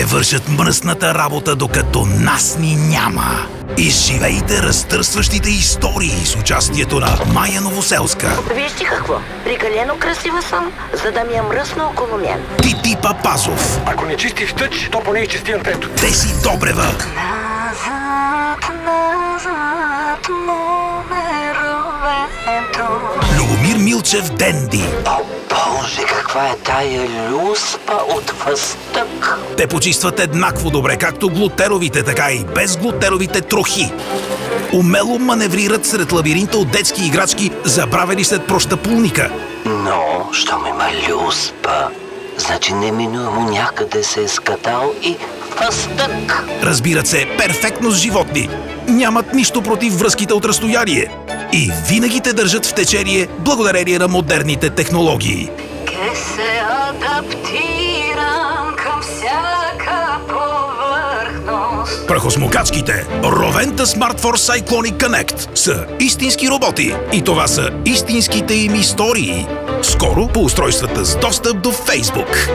Те вършат мръсната работа, докато нас ни няма. Изживейте разтърсващите истории с участието на Майя Новоселска. Вижте какво, прекалено красива съм, за да ми е мръсно около мен. Тити Папазов. Ако не чистиш тъч, то поне изчисти антето. Деси Добрева. Любомир Милчев Денди. О, Боже, каква е тая люспа от фъстък! Те почистват еднакво добре, както глутеровите, така и безглутеровите трохи. Умело маневрират сред лабиринта от детски играчки, забравени след прощапулника. Но, щом има люспа, значи неминуемо някъде се е скатал и фъстък. Разбират се перфектно с животни. Нямат нищо против връзките от разстояние. И винаги те държат в течение благодарение на модерните технологии. Ке се адаптирам към всяка повърхност. Прахосмокачките Ровента Smart Force Cyclonic Connect са истински роботи. И това са истинските им истории. Скоро по устройствата с достъп до Facebook.